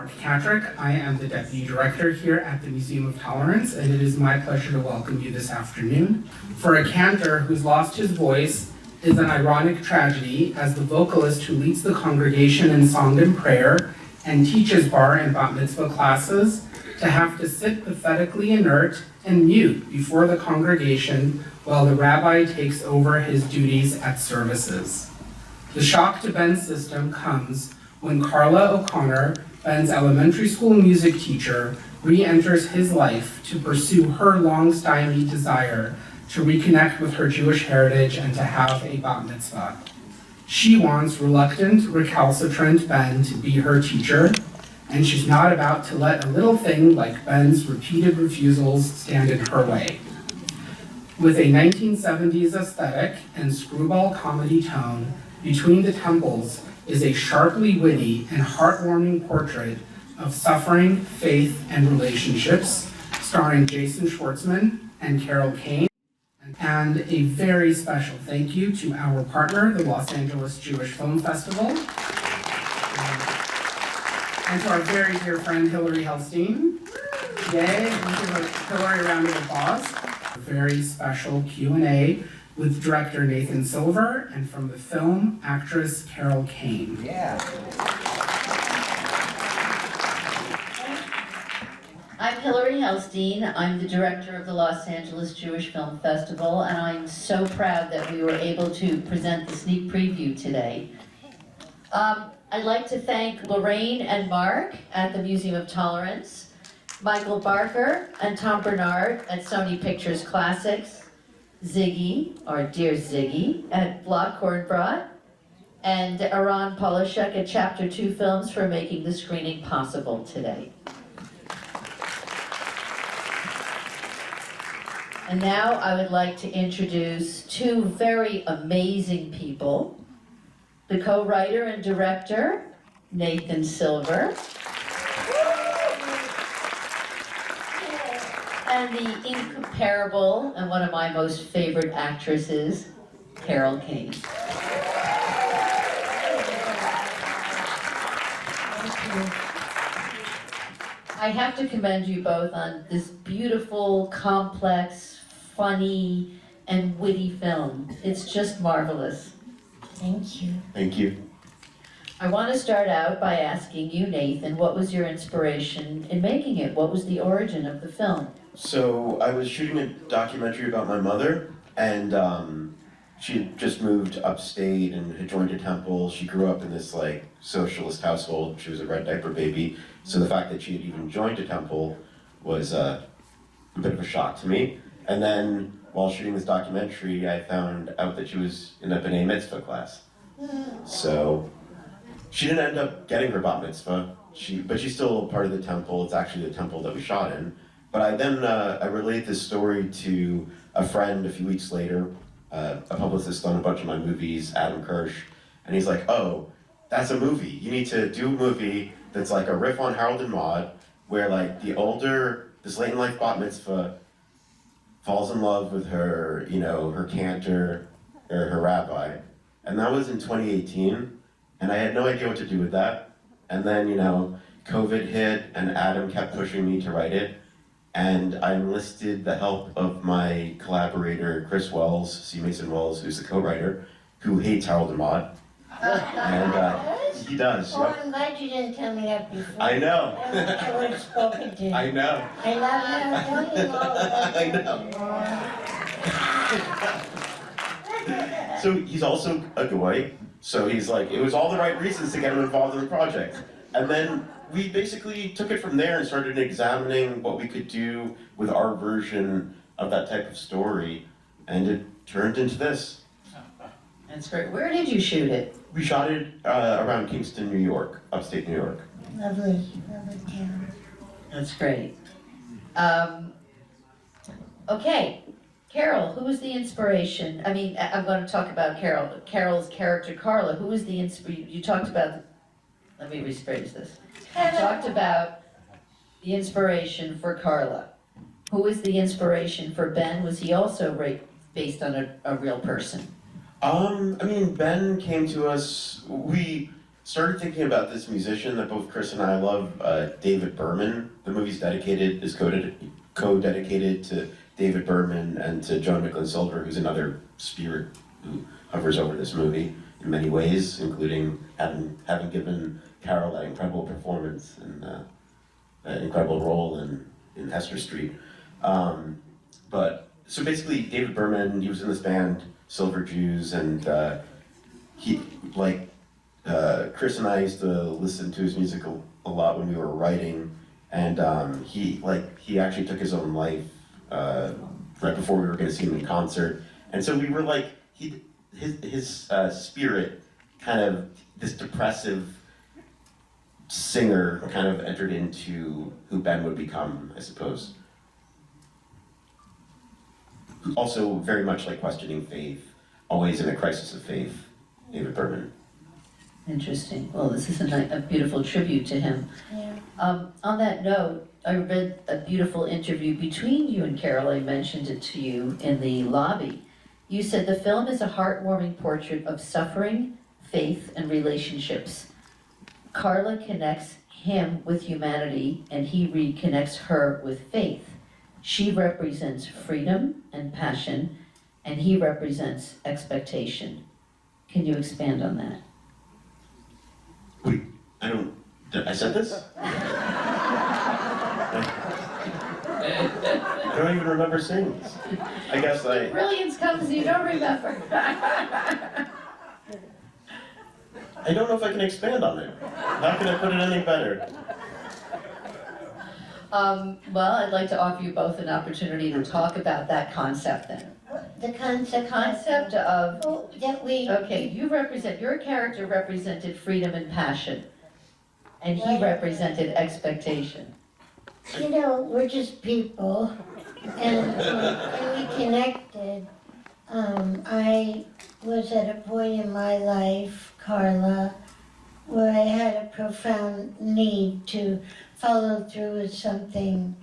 Mark Katrikh. I am the Deputy Director here at the Museum of Tolerance, and it is my pleasure to welcome you this afternoon. For a cantor who's lost his voice is an ironic tragedy, as the vocalist who leads the congregation in song and prayer and teaches bar and bat mitzvah classes to have to sit pathetically inert and mute before the congregation while the rabbi takes over his duties at services. The shock to Ben's system comes when Carla O'Connor, Ben's elementary school music teacher, re-enters his life to pursue her long-stymied desire to reconnect with her Jewish heritage and to have a bat mitzvah. She wants reluctant, recalcitrant Ben to be her teacher, and she's not about to let a little thing like Ben's repeated refusals stand in her way. With a 1970s aesthetic and screwball comedy tone, Between the Temples is a sharply witty and heartwarming portrait of suffering, faith, and relationships, starring Jason Schwartzman and Carol Kane. And a very special thank you to our partner, the Los Angeles Jewish Film Festival, and to our very dear friend, Hilary Helstein. Yay, we give Hilary a round of applause. A very special Q&A with director Nathan Silver and from the film, actress Carol Kane. Yeah. I'm Hilary Helstein. I'm the director of the Los Angeles Jewish Film Festival, and I'm so proud that we were able to present the sneak preview today. I'd like to thank Lorraine and Mark at the Museum of Tolerance, Michael Barker and Tom Bernard at Sony Pictures Classics, Ziggy, or Dear Ziggy, at Block Cornbrot, and Aran Polishek at Chapter 2 Films for making the screening possible today. And now I would like to introduce two very amazing people. The co-writer and director, Nathan Silver, and the incomparable and one of my most favorite actresses, Carol Kane. I have to commend you both on this beautiful, complex, funny, and witty film. It's just marvelous. Thank you. Thank you. I want to start out by asking you, Nathan, what was your inspiration in making it? What was the origin of the film? So I was shooting a documentary about my mother, and she had just moved upstate and had joined a temple. She grew up in this like socialist household. She was a red diaper baby. So the fact that she had even joined a temple was a bit of a shock to me. And then while shooting this documentary, I found out that she was in a B'nai Mitzvah class. So she didn't end up getting her bat mitzvah, but she's still part of the temple. It's actually the temple that we shot in. But I relayed this story to a friend a few weeks later, a publicist on a bunch of my movies, Adam Kirsch, and he's like, oh, that's a movie. You need to do a movie that's like a riff on Harold and Maude, where like this late in life bat mitzvah falls in love with her, her cantor, or her rabbi. And that was in 2018, and I had no idea what to do with that. And then, COVID hit, and Adam kept pushing me to write it. And I enlisted the help of my collaborator, Chris Wells, C. Mason Wells, who's the co-writer, who hates Harold and Maude. And he does. Oh, Yep. I'm glad you didn't tell me that before. I know. I would have spoken to you. I know. I love you. I know. So he's also a goy. So he's like, it was all the right reasons to get him involved in the project. And then we basically took it from there and started examining what we could do with our version of that type of story. And it turned into this. That's great. Where did you shoot it? We shot it around Kingston, New York, upstate New York. Lovely, lovely town. That's great. Okay, Carol, who was the inspiration? I mean, I'm going to talk about Carol's character, Carla. Who was the inspiration? You talked about, let me rephrase this. You talked about the inspiration for Carla. Who was the inspiration for Ben? Was he also based on a real person? Ben came to us, started thinking about this musician that both Chris and I love, David Berman. The movie's co-dedicated to David Berman and to Joan Micklin Silver, who's another spirit who hovers over this movie in many ways, including having given Carol that incredible performance and that incredible role in Hester Street. But so basically, David Berman, he was in this band, Silver Jews, and Chris and I used to listen to his music a lot when we were writing, and he actually took his own life right before we were going to see him in concert, and so we were like, his spirit, kind of this depressive singer, kind of entered into who Ben would become, I suppose. Also very much like questioning faith, always in a crisis of faith, David Berman. Interesting. Well, this is a beautiful tribute to him. Yeah. On that note, I read a beautiful interview between you and Carol. I mentioned it to you in the lobby. You said the film is a heartwarming portrait of suffering, faith, and relationships. Carla connects him with humanity, and he reconnects her with faith. She represents freedom and passion, and he represents expectation. Can you expand on that? Wait, I said this? I don't even remember saying this. I guess Brilliance comes you don't remember. I don't know if I can expand on it. How can I put it any better? Well, I'd like to offer you both an opportunity to talk about that concept then. The concept. The concept of, Oh, that we. okay, your character represented freedom and passion, and he Right. represented expectation. You know, we're just people, and we connected. I was at a point in my life, Carla, where I had a profound need to follow through with something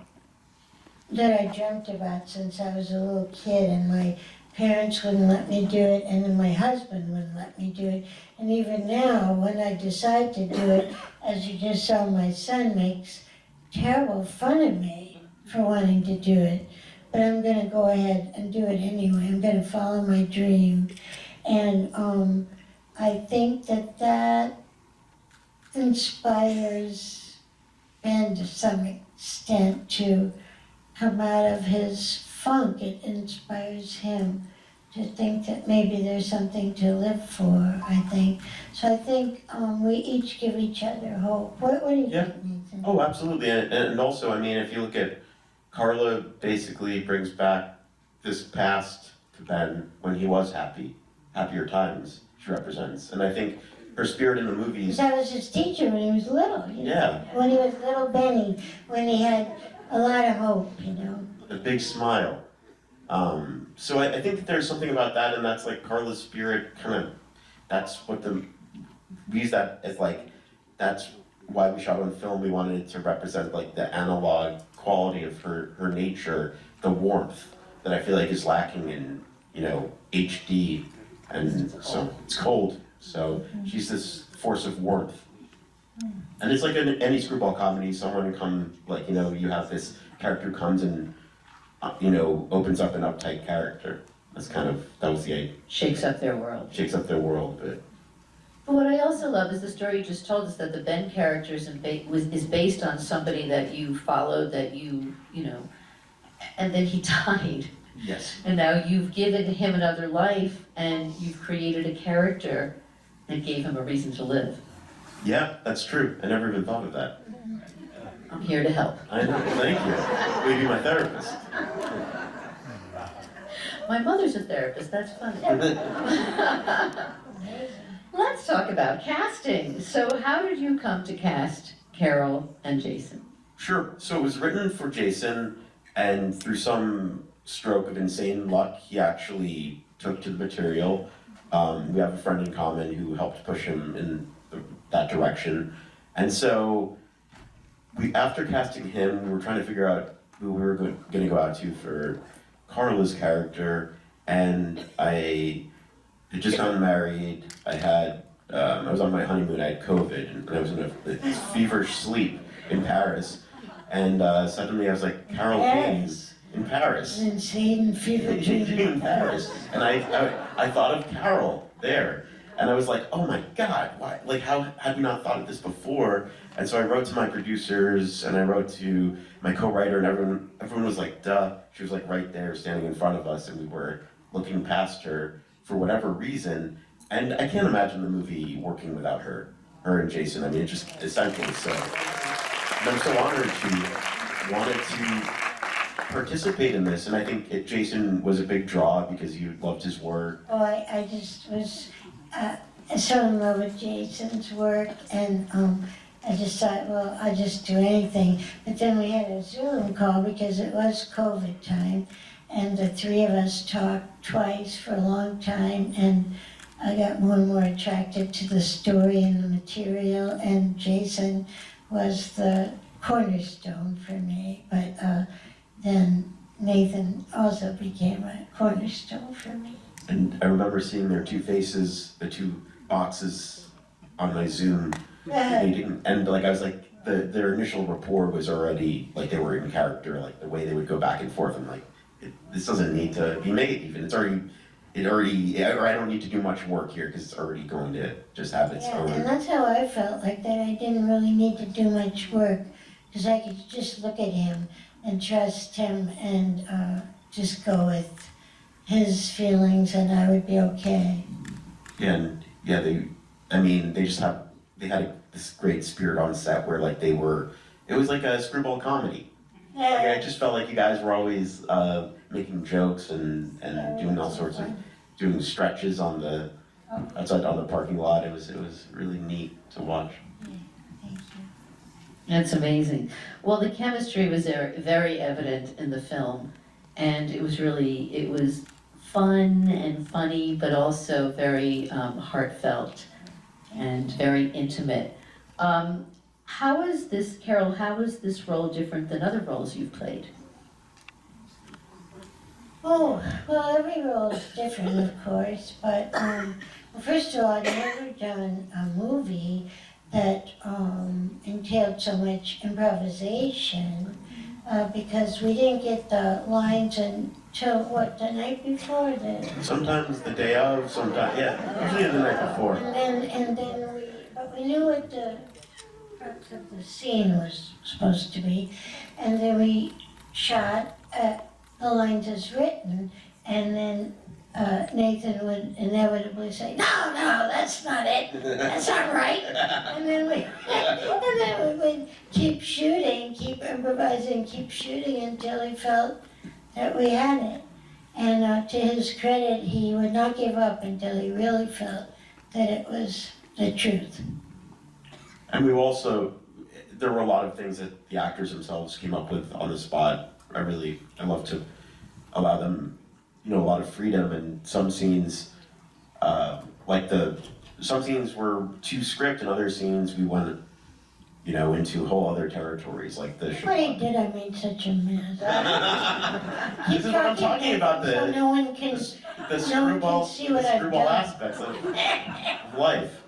that I dreamt about since I was a little kid, and my parents wouldn't let me do it, and then my husband wouldn't let me do it. And even now, when I decide to do it, as you just saw, my son makes terrible fun of me for wanting to do it. But I'm gonna go ahead and do it anyway. I'm gonna follow my dream. And I think that inspires Ben to some extent to come out of his funk. It inspires him to think that maybe there's something to live for, I think. So I think we each give each other hope. What do you Yeah. think, Nathan? Oh, absolutely. And also, I mean, if you look at Carla, basically brings back this past to Ben when he was happier times she represents. And I think her spirit in the movies. That was his teacher when he was little. You know? Yeah. When he was little Benny, when he had a lot of hope, you know. A big smile. So I think that there's something about that, and that's like Carla's spirit, that's what we use that as like, that's why we shot on film. We wanted it to represent like the analog quality of her nature, the warmth that I feel like is lacking in, HD, and so it's cold. So she's this force of warmth. And it's like any screwball comedy, you have this character who comes and opens up an uptight character. That was the idea. Shakes up their world. Shakes up their world a bit. But what I also love is the story you just told us, that the Ben character is based on somebody that you followed, and then he died. Yes. And now you've given him another life, and you've created a character that gave him a reason to live. Yeah, that's true. I never even thought of that. I'm here to help. I know, thank you. Will you be my therapist? My mother's a therapist, that's funny. Let's talk about casting. So how did you come to cast Carol and Jason? Sure. So it was written for Jason, and through some stroke of insane luck, he actually took to the material. We have a friend in common who helped push him in that direction. And so after casting him, we were trying to figure out who we were going to go out to for Carla's character, and I had just gotten married. I had I was on my honeymoon, I had COVID, and I was in a feverish sleep in Paris. And suddenly I was like, Carol Kane in Paris. An insane fever dream in Paris. And I thought of Carol there. And I was like, oh my God, why? Like, how had we not thought of this before? And so I wrote to my producers, and I wrote to my co-writer, and everyone was like, duh. She was like right there, standing in front of us, and we were looking past her for whatever reason. And I can't imagine the movie working without her and Jason. I mean, it's just essentially so. And I'm so honored she wanted to participate in this, and I think Jason was a big draw because you loved his work. Oh, I just was so in love with Jason's work, and I just thought, well, I'll just do anything. But then we had a Zoom call because it was COVID time, and the three of us talked twice for a long time, and I got more and more attracted to the story and the material, and Jason was the cornerstone for me. But then Nathan also became a cornerstone for me. And I remember seeing their two faces, the two boxes on my Zoom meeting, and like I was like, their initial rapport was already like they were in character, like the way they would go back and forth. I'm like, this doesn't need to be made even. Or I don't need to do much work here because it's already going to just have its own. And that's how I felt, like that I didn't really need to do much work because I could just look at him and trust him and just go with his feelings, and I would be okay. Yeah, and yeah, they had this great spirit on set where like it was like a screwball comedy. Like, I just felt like you guys were always making jokes and doing all sorts of, doing stretches outside on the parking lot. It was really neat to watch. Thank you. That's amazing. Well, the chemistry was there, very evident in the film, and it was fun and funny, but also very heartfelt and very intimate. How is this, Carol, how is this role different than other roles you've played? Oh, well, every role is different, of course, but well, first of all, I've never done a movie that entailed so much improvisation because we didn't get the lines until, the night before? Sometimes the day of, sometimes, yeah, usually the night before. And then we knew what the crux of the scene was supposed to be, and then we shot the lines as written, and then Nathan would inevitably say, no, that's not it, that's not right, and then we would keep shooting, keep improvising, keep shooting until he felt that we had it. And to his credit, he would not give up until he really felt that it was the truth. And there were a lot of things that the actors themselves came up with on the spot. I love to allow them, a lot of freedom, and some scenes, some scenes were to script, and other scenes we went, into whole other territories, like the. What he did, I made such a mess. This is what I'm talking about, so no one can the no one can see what I've screwball done. aspects of life.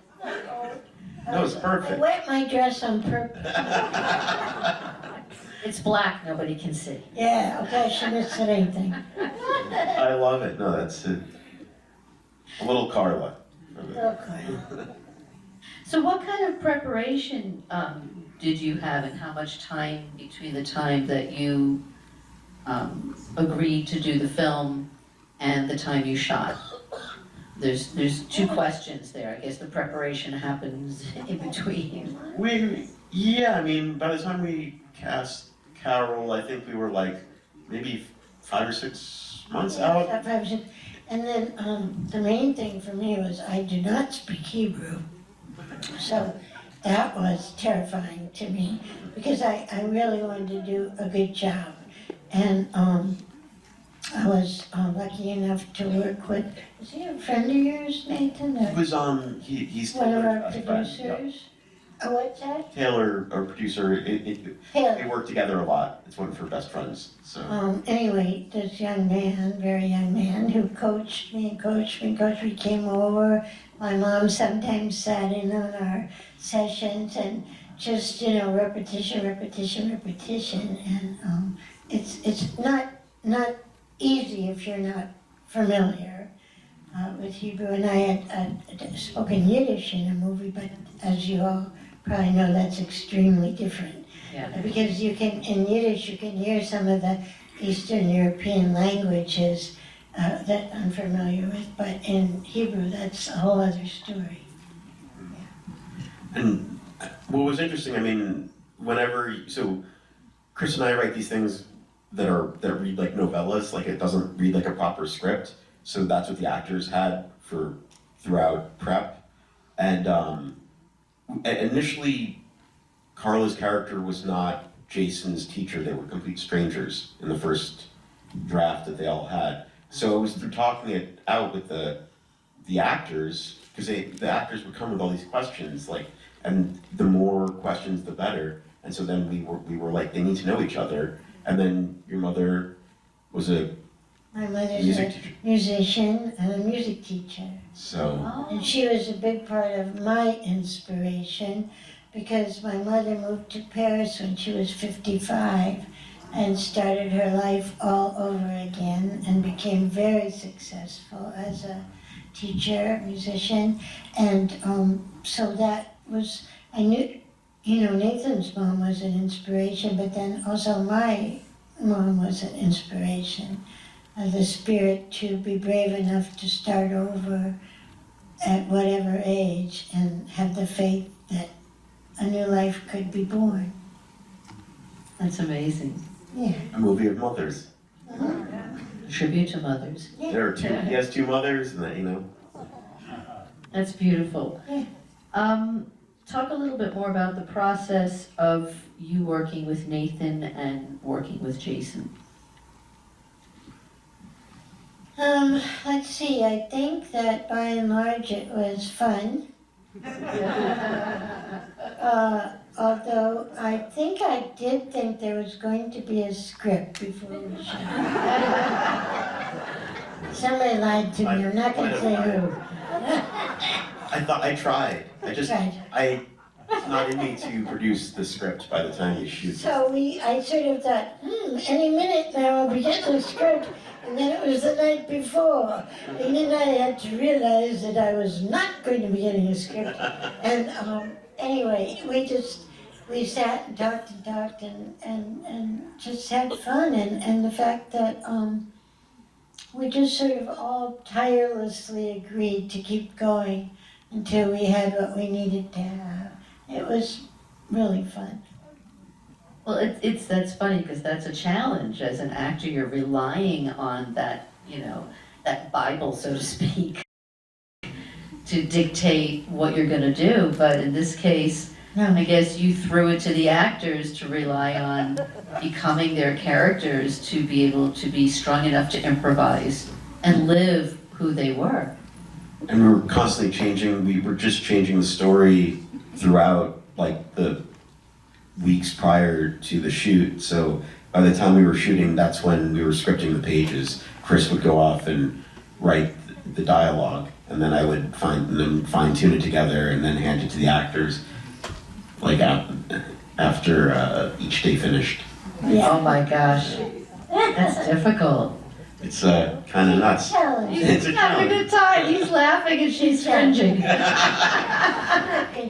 No, it's I perfect. wet my dress on purpose. It's black, nobody can see. Yeah, okay, I shouldn't have said anything. I love it. No, that's it. A little Carla. Okay. So what kind of preparation did you have, and how much time between the time that you agreed to do the film and the time you shot? There's two questions there. I guess the preparation happens in between. I mean, by the time we cast Carol, I think we were like maybe 5 or 6 months out. And then the main thing for me was I do not speak Hebrew. So that was terrifying to me because I really wanted to do a good job. And I was lucky enough to work with, is he a friend of yours, Nathan? He was he's One of our a friend, yeah. producers? What's that? Taylor, our producer, they Taylor. work together a lot. It's one of her best friends. So Anyway, this young man, very young man, who coached me, came over. My mom sometimes sat in on our sessions and just, repetition. And it's not easy if you're not familiar with Hebrew. And I had spoken Yiddish in a movie, but as you all probably know, that's extremely different. Yeah. Because in Yiddish, you can hear some of the Eastern European languages that I'm familiar with, but in Hebrew, that's a whole other story. and what was interesting, I mean, so Chris and I write these things that read like novellas, like it doesn't read like a proper script. So that's what the actors had throughout prep. And initially, Carla's character was not Jason's teacher. They were complete strangers in the first draft that they all had. So it was through talking it out with the actors, because the actors would come with all these questions, and the more questions, the better. And so then we were like, they need to know each other. And then your mother was My mother's music a teacher. musician and a music teacher. So And she was a big part of my inspiration because my mother moved to Paris when she was 55 and started her life all over again and became very successful as a teacher, musician. And so that was, I knew, Nathan's mom was an inspiration, but then also my mom was an inspiration. The spirit to be brave enough to start over at whatever age and have the faith that a new life could be born. That's amazing. Yeah. a movie of mothers. Tribute to mothers. There are two. He has two mothers, and that That's beautiful. Yeah. Talk a little bit more about the process of you working with Nathan and working with Jason. Let's see, I think that by and large it was fun. Although I think I did think there was going to be a script before we shot. Somebody lied to me, I'm not gonna say who. I tried. Tried. It's not in me to produce the script by the time you shoot. So I sort of thought, any minute now I'll be getting a script. And then it was the night before. And then I had to realize that I was not going to be getting a script. And anyway, we sat and talked and just had fun. And the fact that we just sort of all tirelessly agreed to keep going until we had what we needed to have. It was really fun. Well, that's funny because that's a challenge. As an actor, you're relying on that, that Bible, so to speak, to dictate what you're going to do. But in this case, I guess you threw it to the actors to rely on becoming their characters to be able to be strong enough to improvise and live who they were. And we were constantly changing. We were just changing the story throughout, like the weeks prior to the shoot. So by the time we were shooting, that's when we were scripting the pages. Chris would go off and write the dialogue, and then I would fine tune it together and then hand it to the actors, like after each day finished. Yeah. Oh my gosh, that's difficult. It's kind of nuts. Challenge. It's a He's having a challenge. good time. He's laughing and she's cringing.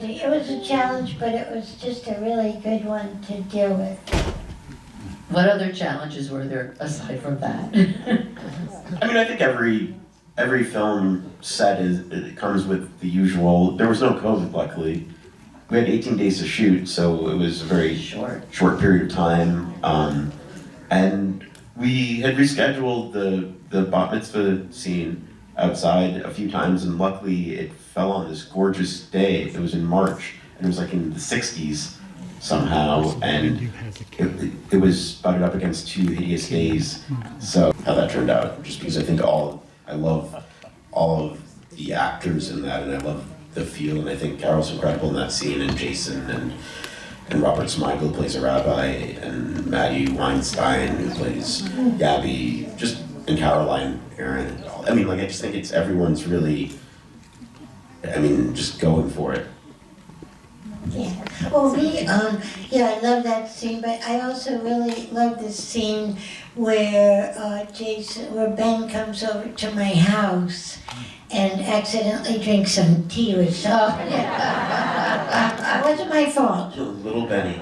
It was a challenge, but it was just a really good one to deal with. What other challenges were there aside from that? I mean, I think every film set it comes with the usual. There was no COVID, luckily. We had 18 days to shoot, so it was a very Short. period of time. And we had rescheduled the bat mitzvah scene outside a few times, and luckily it fell on this gorgeous day. It was in March, and it was like in the 60s somehow, and it was butted up against 2 hideous days. So how that turned out, just because I love all of the actors in that, and I love the feel, and I think Carol's incredible in that scene, and Jason, and Robert Smigel plays a rabbi, and Maddie Weinstein who plays Gabby, just, and Caroline Aaron, and all. I mean, like, I just think it's, everyone's really, I mean, just going for it. Yeah. Well, yeah, I love that scene, but I also really love this scene where where Ben comes over to my house and accidentally drinks some tea with somebody. It wasn't my fault. Little Benny.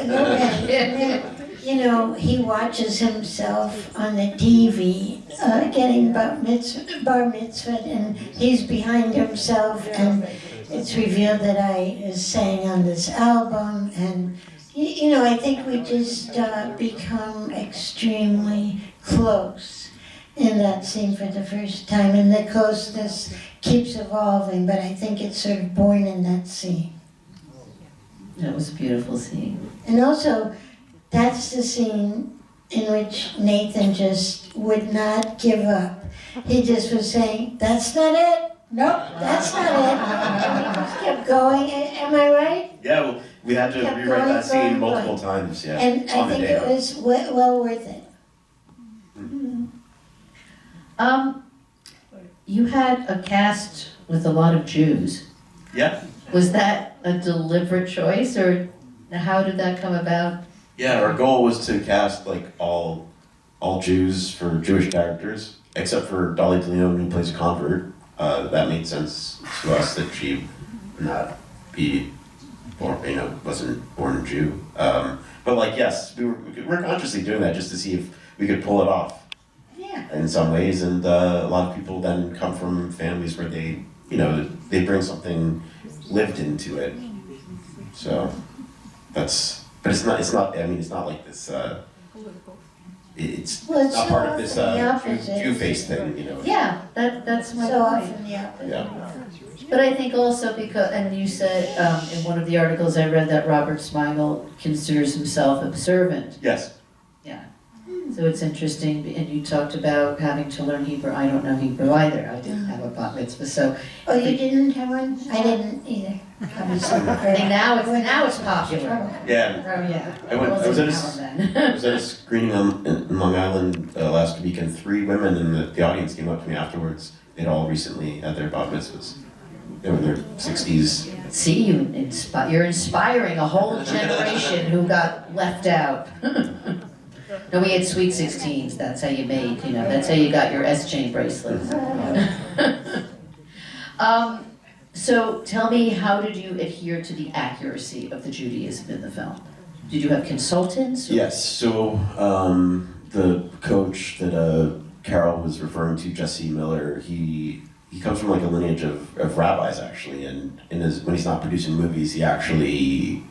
No, Ben. You know, he watches himself on the TV getting bar mitzvah, and he's behind himself, and it's revealed that I sang on this album, and you know, I think we just become extremely close in that scene for the first time, and the closeness keeps evolving, but I think it's sort of born in that scene. It was a beautiful scene. And also, that's the scene in which Nathan just would not give up. He just was saying, "That's not it. Nope, that's not it." And he just kept going. Am I right? Yeah, well, we had to Kept rewrite going, that scene going, multiple going. times, yeah. And I on the think day it of. was well worth it. You had a cast with a lot of Jews. Yeah. Was that a deliberate choice, or how did that come about? Yeah, our goal was to cast like all Jews for Jewish characters, except for Dolly DeLeon, who plays a convert. That made sense to us that she not be born, wasn't born a Jew. But like, yes, we're consciously doing that just to see if we could pull it off. Yeah. In some ways, and a lot of people then come from families where they they bring something lived into it. So that's, but it's not. I mean, it's not like this. It's Well, it's not so part of this often the opposite. Jew face thing, Yeah, that's my So point. often the opposite. Yeah. But I think also because, and you said in one of the articles I read that Robert Smigel considers himself observant. Yes. Yeah. So it's interesting, and you talked about having to learn Hebrew. I don't know Hebrew either. I didn't have a bat mitzvah, so Oh, you didn't have one? I didn't either. I was so I think now it's popular. Yeah. Oh yeah. I was at then. I was at a screening in Long Island last week, and 3 women in the audience came up to me afterwards. They'd all recently had their bat mitzvahs. They were in their 60s. See, you're inspiring a whole generation who got left out. No, we had sweet 16s. That's how you made, that's how you got your S-chain bracelets. So tell me, how did you adhere to the accuracy of the Judaism in the film? Did you have consultants? Yes, so the coach that Carol was referring to, Jesse Miller, he comes from like a lineage of rabbis actually, and when he's not producing movies, he actually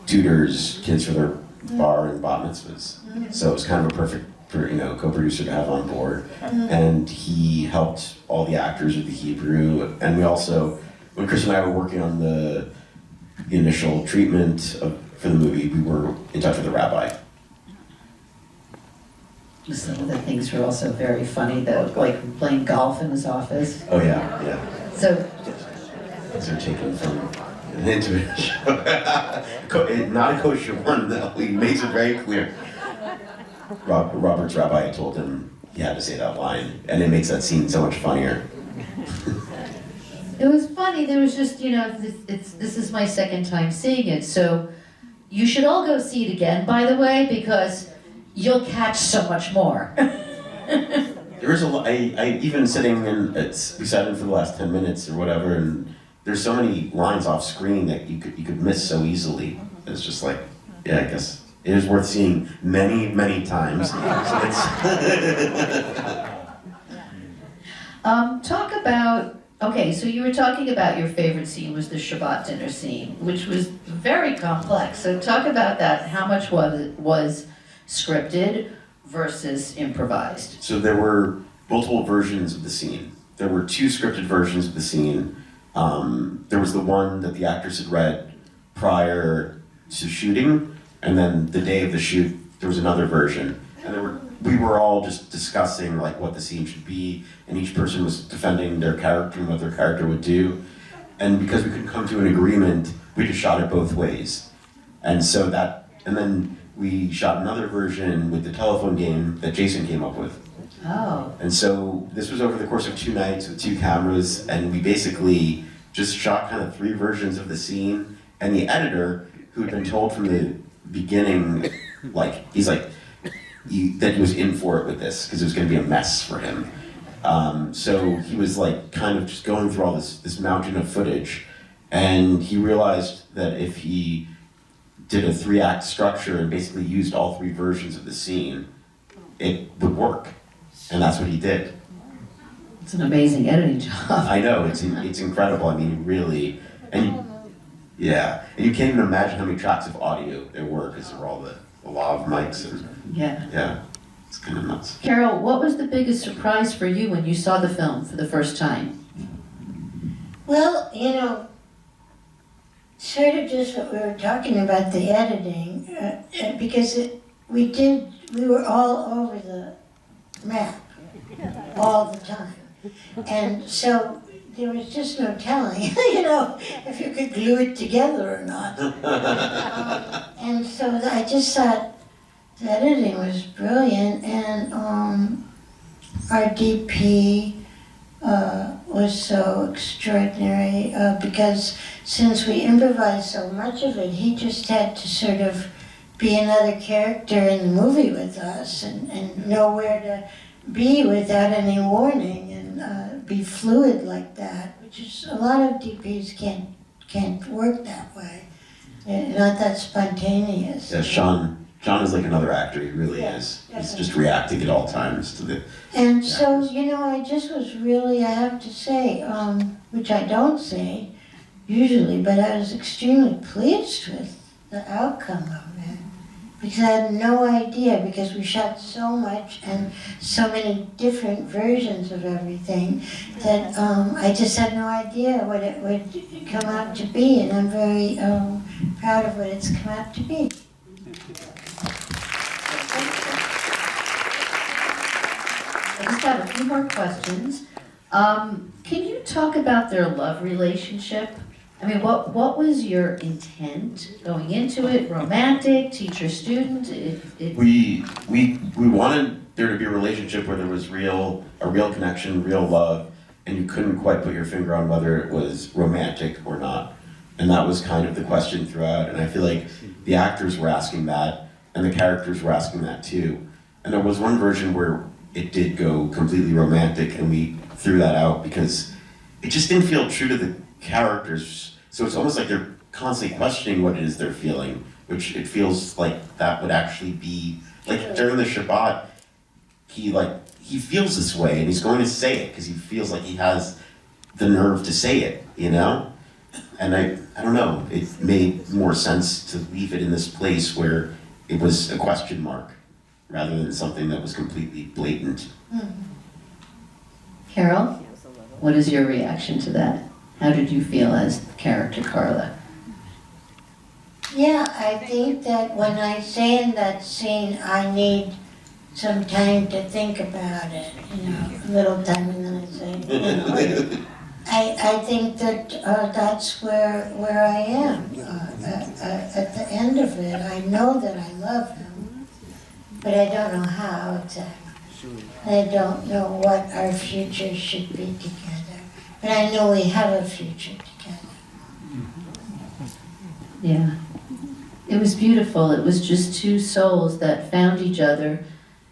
tutors kids for their bar and bat mitzvahs. So it was kind of a perfect co-producer to have on board, and he helped all the actors with the Hebrew, and we also, when Chris and I were working on the initial treatment for the movie, we were in touch with the rabbi. Some of the things were also very funny though, like playing golf in his office. Oh yeah. So, These are taken from an intimate show. Not a kosher one though, he makes it very clear. Robert's rabbi told him he had to say that line, and it makes that scene so much funnier. it was funny, there was just, this is my second time seeing it, so you should all go see it again, by the way, because you'll catch so much more. There is I even sitting we sat in for the last 10 minutes or whatever, and there's so many lines off screen that you could miss so easily. It's just like, yeah, I guess it is worth seeing many, many times. Talk about, okay, so you were talking about your favorite scene was the Shabbat dinner scene, which was very complex. So talk about that. How much was scripted versus improvised? So there were multiple versions of the scene. There were 2 scripted versions of the scene. There was the one that the actors had read prior to shooting, and then the day of the shoot, there was another version. And we were all just discussing like what the scene should be, and each person was defending their character and what their character would do. And because we couldn't come to an agreement, we just shot it both ways. And then we shot another version with the telephone game that Jason came up with. Oh, And so this was over the course of 2 nights with 2 cameras, and we basically just shot kind of 3 versions of the scene. And the editor, who had been told from the beginning, he's like, that he was in for it with this, because it was going to be a mess for him. So he was like kind of just going through all this mountain of footage, and he realized that if he did a 3-act structure and basically used all 3 versions of the scene, it would work. And that's what he did. it's an amazing editing job. I know, it's incredible. I mean, really, and you can't even imagine how many tracks of audio there were, because there were all the law of mics, and Yeah. it's kind of nuts. Carol, what was the biggest surprise for you when you saw the film for the first time? Well, sort of just what we were talking about, the editing, because we were all over the map all the time. And so there was just no telling, if you could glue it together or not. And so I just thought the editing was brilliant, and our DP was so extraordinary because since we improvised so much of it, he just had to sort of be another character in the movie with us and know where to be without any warning, and be fluid like that, which is a lot of DPs can't work that way. They're not that spontaneous. Yeah, Sean is like another actor. He really is. He's definitely. just reacting at all times to the. And so, I just was really, I have to say, which I don't say usually, but I was extremely pleased with the outcome of it. Because I had no idea, because we shot so much and so many different versions of everything, that I just had no idea what it would come out to be, and I'm very proud of what it's come out to be. I just have a few more questions. Can you talk about their love relationship? I mean, what was your intent going into it? Romantic, teacher-student? We wanted there to be a relationship where there was a real connection, real love, and you couldn't quite put your finger on whether it was romantic or not. And that was kind of the question throughout. And I feel like the actors were asking that, and the characters were asking that too. And there was one version where it did go completely romantic, and we threw that out because it just didn't feel true to the characters. So it's almost like they're constantly questioning what it is they're feeling, which it feels like that would actually be, like during the Shabbat, he feels this way, and he's going to say it because he feels like he has the nerve to say it, And I don't know, it made more sense to leave it in this place where it was a question mark rather than something that was completely blatant. Carol, what is your reaction to that? How did you feel as the character Carla? Yeah, I think that when I say in that scene, I need some time to think about it, a little time, and then I say, I think that that's where I am at the end of it. I know that I love him, but I don't know how exactly. I don't know what our future should be together, but I know we have a future together. Yeah. It was beautiful. It was just two souls that found each other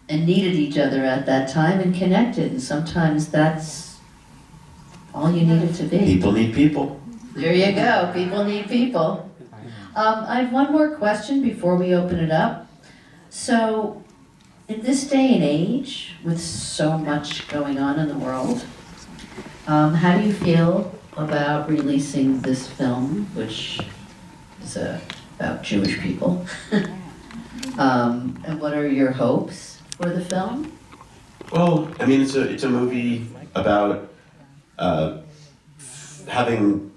and needed each other at that time and connected. And sometimes that's all you needed to be. People need people. There you go. People need people. I have one more question before we open it up. So, in this day and age, with so much going on in the world, how do you feel about releasing this film, which is about Jewish people? And what are your hopes for the film? Well, I mean, it's a movie about having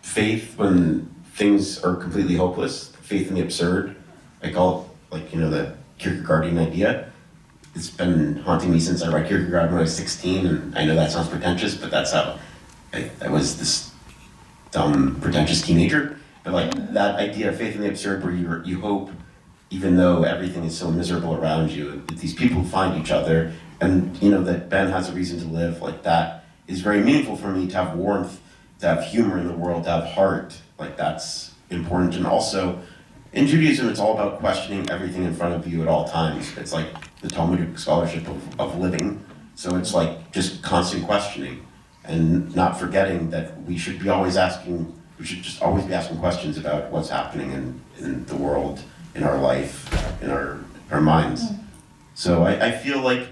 faith when things are completely hopeless, faith in the absurd, that Kierkegaardian idea. It's been haunting me since I read Kierkegaard when I was 16, and I know that sounds pretentious, but that's how I was this dumb, pretentious teenager. But like that idea of faith in the absurd, where you hope, even though everything is so miserable around you, that these people find each other, and you know that Ben has a reason to live. Like that is very meaningful for me, to have warmth, to have humor in the world, to have heart. Like that's important. And also, in Judaism, it's all about questioning everything in front of you at all times. It's like the Talmudic scholarship of living. So it's like just constant questioning, and not forgetting that we should just always be asking questions about what's happening in the world, in our life, in our minds. So I feel like,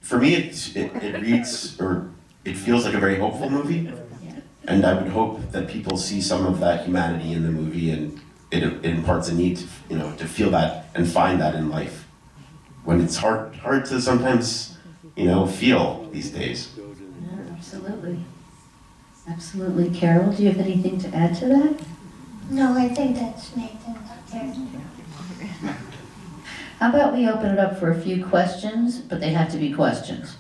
for me, it reads, or it feels like a very hopeful movie. And I would hope that people see some of that humanity in the movie, and it imparts a need to feel that and find that in life, when it's hard to sometimes, feel these days. Yeah, absolutely. Absolutely. Carol, do you have anything to add to that? No, I think that's Nathan's character. How about we open it up for a few questions, but they have to be questions.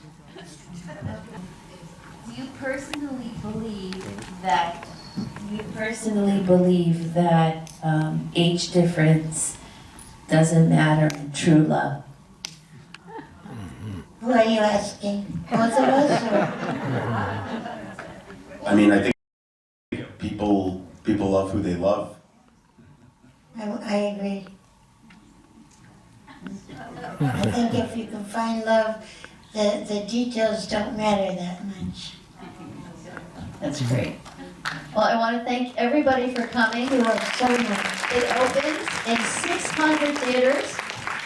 Do you personally believe that age difference doesn't matter in true love? Who are you asking? Both of us or? I mean, I think people love who they love. I agree. I think if you can find love, the details don't matter that much. That's great. Well, I want to thank everybody for coming. You are so nice. It opens in 600 theaters,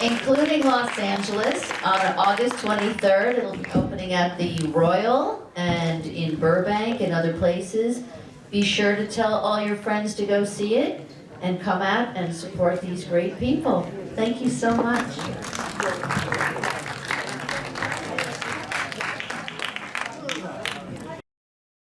including Los Angeles, on August 23rd. It'll be opening at the Royal and in Burbank and other places. Be sure to tell all your friends to go see it and come out and support these great people. Thank you so much.